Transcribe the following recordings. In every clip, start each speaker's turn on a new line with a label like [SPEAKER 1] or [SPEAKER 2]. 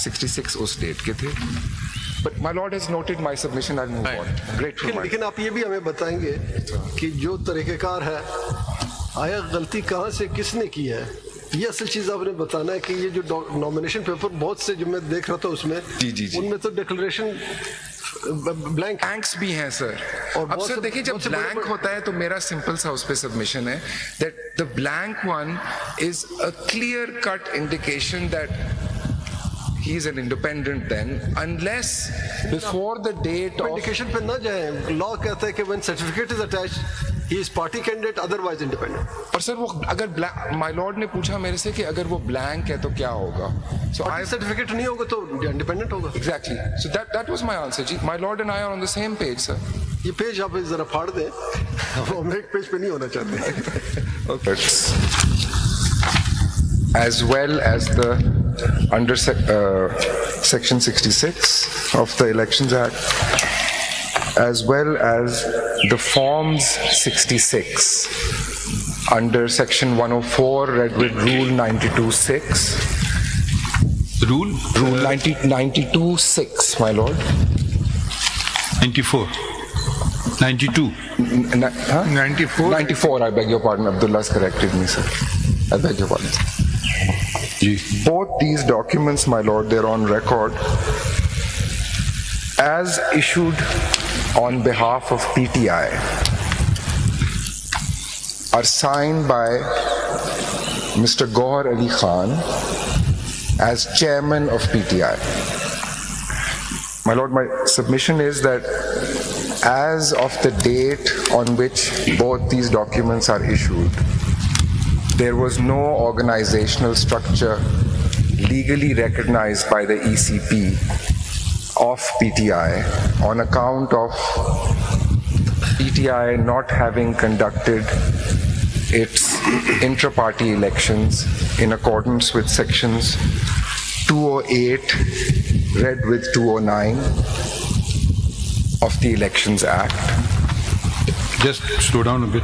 [SPEAKER 1] 66 उस डेट के थे. But my lord has noted my submission. I'll move on. Grateful.
[SPEAKER 2] लेकिन आप ये भी हमें बताएंगे कि जो तरीक़ेकार है, आया गलती कहाँ से किसने की है, ये असल चीज़ आपने बताना है कि ये जो नॉमिनेशन पेपर बहुत से जो मैं देख रहा था उसमें, उनमें तो डिक्लेरेशन
[SPEAKER 1] ब्लैंक्स भी हैं सर. और अब सर देखिए, जब ब्लैंक होता है तो मेरा सिंपल सा उस पे सबमिशन है that the blank one is a clear cut indication that he is an independent then, unless before the date of
[SPEAKER 2] indication पे ना जाए. लॉ कहता है कि when certificate is attached he is party candidate, otherwise independent.
[SPEAKER 1] और sir वो अगर my lord ने पूछा मेरे से कि अगर वो blank है तो क्या होगा,
[SPEAKER 2] so I certificate नहीं होगा तो independent होगा.
[SPEAKER 1] Exactly. So that was my answer जी. My lord and I are on the same page, sir.
[SPEAKER 2] ये पेज आप जरा फाड़ दें, हम एक पेज पे नहीं होना चाहते.
[SPEAKER 1] Okay. As well as the under section 66 of the Elections Act, as well as the forms 66 under section 104 read with rule 92.6.
[SPEAKER 3] Rule
[SPEAKER 1] 92.6, my lord.
[SPEAKER 3] 94. 92.
[SPEAKER 1] 94. 94. I beg your pardon. Abdullah's corrected me, sir. I beg your pardon. Both these documents, my lord, they're on record as issued on behalf of PTI, are signed by Mr. Gohar Ali Khan as chairman of PTI. My lord, my submission is that as of the date on which both these documents are issued, there was no organizational structure legally recognized by the ECP of PTI on account of PTI not having conducted its intra-party elections in accordance with sections 208 read with 209 of the Elections Act.
[SPEAKER 3] Just slow down a bit.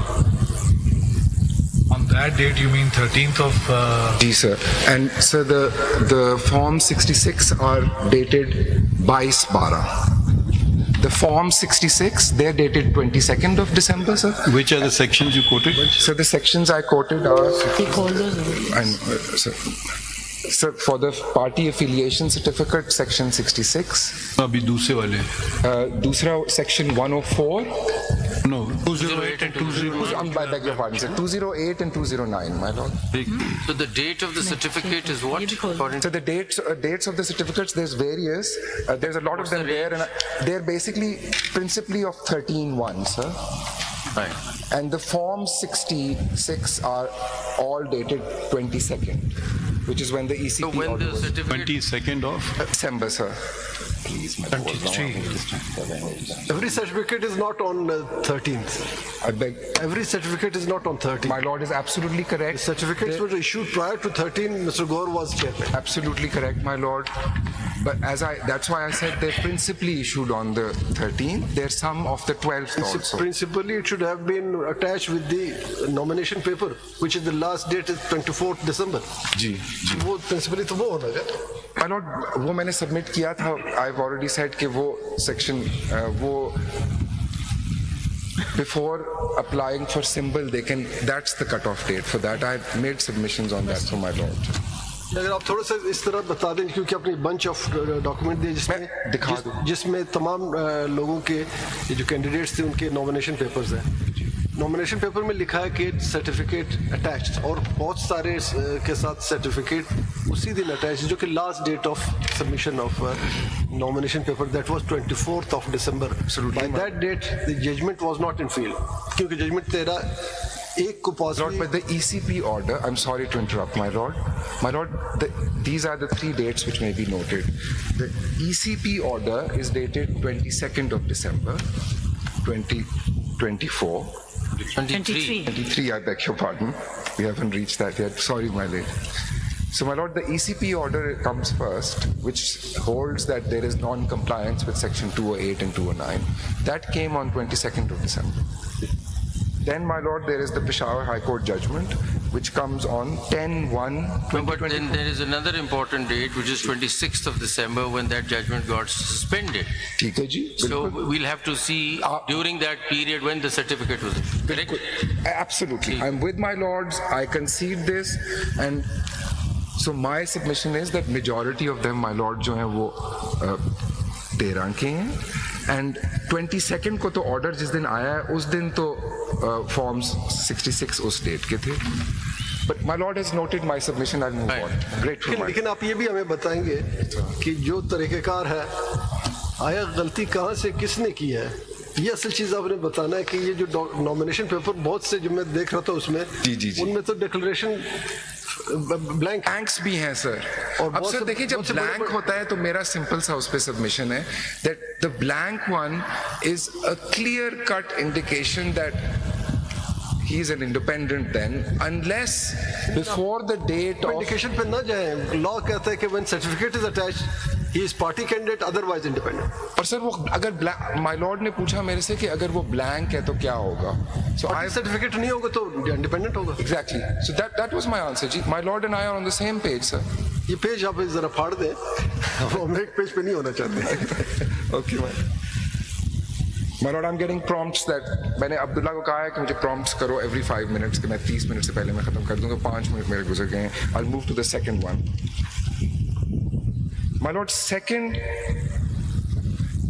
[SPEAKER 4] That date you mean 13th of...
[SPEAKER 1] Ji sir. And sir, the form 66 are dated 22/12. The form 66, they're dated 22nd of December, sir.
[SPEAKER 3] Which are the sections you quoted?
[SPEAKER 1] So the sections I quoted are... Sir, for the party affiliation certificate, section 66.
[SPEAKER 3] अभी दूसरे वाले.
[SPEAKER 1] दूसरा section 104.
[SPEAKER 3] No, 208 and 209.
[SPEAKER 1] I beg your pardon, sir. 208 and 209, my lord.
[SPEAKER 5] So the date of the certificate is what?
[SPEAKER 1] So the dates of the certificates, there's various. There's a lot of them there, and they're basically principally of 13/1, sir.
[SPEAKER 5] Right.
[SPEAKER 1] And the form 66 are all dated 22nd, which is when the ECP
[SPEAKER 5] So when
[SPEAKER 1] order
[SPEAKER 5] the
[SPEAKER 1] was
[SPEAKER 3] 22nd of
[SPEAKER 1] December, sir. Please, my lord.
[SPEAKER 2] Every certificate is not on 13th.
[SPEAKER 1] I beg.
[SPEAKER 2] Every certificate is not on 13th.
[SPEAKER 1] My lord is absolutely correct.
[SPEAKER 2] The certificates were issued prior to 13. Mr. Gohar was chairman.
[SPEAKER 1] Absolutely correct, my lord. But that's why I said they're principally issued on the 13th. There's some of the 12th also.
[SPEAKER 2] Principally, it should have been attached with the nomination paper, which is the last date is 24th December.
[SPEAKER 1] जी.
[SPEAKER 2] वो principally तो वो होना है.
[SPEAKER 1] My lord, वो मैंने submit किया था. I've already said कि वो section वो before applying for symbol, that's the cutoff date. For that, I've made submissions on that for my lord.
[SPEAKER 2] अगर आप थोड़ा सा इस तरह बता दें, क्योंकि अपनी बंच ऑफ डॉक्यूमेंट दिए जिसमें तमाम लोगों के जो कैंडिडेट्स थे उनके नॉमिनेशन पेपर्स हैं. नॉमिनेशन पेपर में लिखा है कि सर्टिफिकेट अटैच्ड, और बहुत सारे के साथ सर्टिफिकेट उसी दिन अटैच, जो कि last date of submission of nomination paper that was 24th of December. By that date the judgment was not in field, क्योंकि जजमेंट तेरा एक को
[SPEAKER 1] Lord, but the ECP order, I'm sorry to interrupt, my lord. My lord, these are the three dates which may be noted. The ECP order is dated 22nd of December, 2024. 23, I beg your pardon. We haven't reached that yet. Sorry, my lady. So, my lord, the ECP order comes first, which holds that there is non-compliance with section 208 and 209. That came on 22nd of December. Then, my lord, there is the Peshawar High Court judgment, which comes on 10/1/2020.
[SPEAKER 5] No, but then there is another important date, which is 26th of December, when that judgment got suspended.
[SPEAKER 1] ठीक है जी,
[SPEAKER 5] So
[SPEAKER 1] बिल्कुल।
[SPEAKER 5] we'll have to see during that period when the certificate was issued. Correct?
[SPEAKER 1] Absolutely. I'm with my lords. I concede this, and so my submission is that majority of them, my lord, जो हैं वो 13 के हैं, and 22nd को तो order जिस दिन आया है उस दिन तो फॉर्म्स 66 उस डेट के थे. But my lord has noted my submission. I'll move on. Grateful.
[SPEAKER 2] लेकिन आप ये भी हमें बताएंगे कि जो तरीक़ेकार है, आया गलती कहाँ से किसने की है, ये असल चीज़ आपने बताना है कि ये जो नॉमिनेशन पेपर बहुत से जो मैं देख रहा था उसमें, उनमें तो डिक्लेरेशन
[SPEAKER 1] ब्लैंक्स भी हैं सर. और अब सर देखिए, जब ब्लैंक होता है तो मेरा सिंपल सा उस पे सबमिशन है that the blank one is a clear cut indication that he is an independent then, unless before the date of
[SPEAKER 2] indication पे ना जाए. लॉ कहता है कि when certificate is attached he is party candidate, otherwise independent.
[SPEAKER 1] पर sir वो अगर my Lord ने पूछा मेरे से कि अगर वो ब्लैंक है तो क्या होगा, so I
[SPEAKER 2] सर्टिफिकेट नहीं होगा तो इंडिपेंडेंट होगा.
[SPEAKER 1] exactly, so that was my answer जी. My lord and I are on the same page, sir.
[SPEAKER 2] ये पेज आप जरा फाड़ दें, हम एक पेज पे नहीं होना चाहते.
[SPEAKER 1] Okay, my lord, I'm getting prompts that मैंने अब्दुल्ला को कहा है कि मुझे prompts करो every 5 minutes, कि मैं 30 मिनट से पहले मैं खत्म कर दूं, तो 5 मिनट मेरे गुजर गए हैं. I'll move to the second one. My lord, second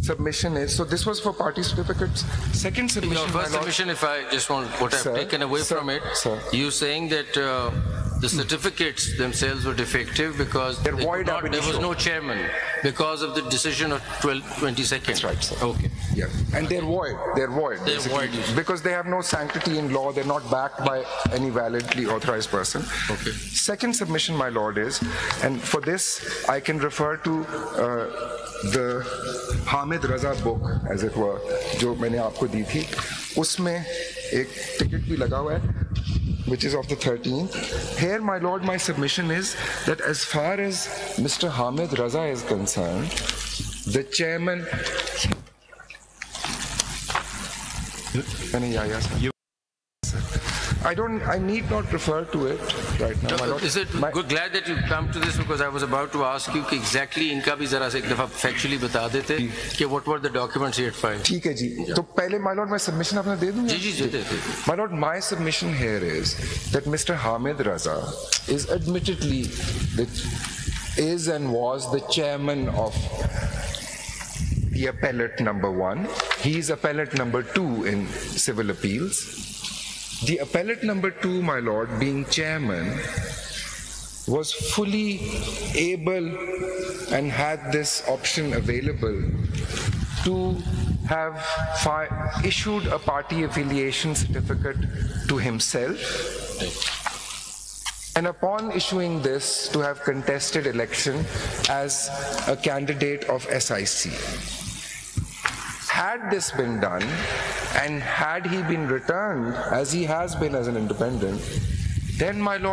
[SPEAKER 1] submission is, so this was for party certificates. Second submission,
[SPEAKER 5] Your first submission, if I just want what I've taken away from it, you saying that the certificates themselves were defective because
[SPEAKER 1] they're void.
[SPEAKER 5] There was no chairman because of the decision of 22nd.
[SPEAKER 1] That's right, sir.
[SPEAKER 5] Okay.
[SPEAKER 1] Yeah, and they're void. They're void.
[SPEAKER 5] They're void
[SPEAKER 1] because they have no sanctity in law. They're not backed by any validly authorized person.
[SPEAKER 5] Okay.
[SPEAKER 1] Second submission, my lord, is, and for this I can refer to the Hamid Raza book, as it were, जो मैंने आपको दी थी. उसमें एक ticket भी लगा हुआ है, which is of the 13th. Here, my lord, my submission is that as far as Mr. Hamid Raza is concerned, the chairman. I need not refer to it right now. My lord.
[SPEAKER 5] Is it good? Glad that you come to this, because I was about to ask you कि exactly इनका भी जरा से एक दफा factually बता देते कि what were the documents he had filed.
[SPEAKER 1] ठीक है जी. तो पहले my lord, my submission आपने दे दूँगा.
[SPEAKER 5] जी दे.
[SPEAKER 1] My lord, my submission here is that Mr. Hamid Raza is admittedly is and was the chairman of the appellate number 1. He is appellate number 2 in civil appeals. The appellate number 2, my lord, being chairman, was fully able and had this option available to have issued a party affiliation certificate to himself, and upon issuing this, to have contested election as a candidate of SIC. Had this been done, and had he been returned as he has been as an independent, then my lord,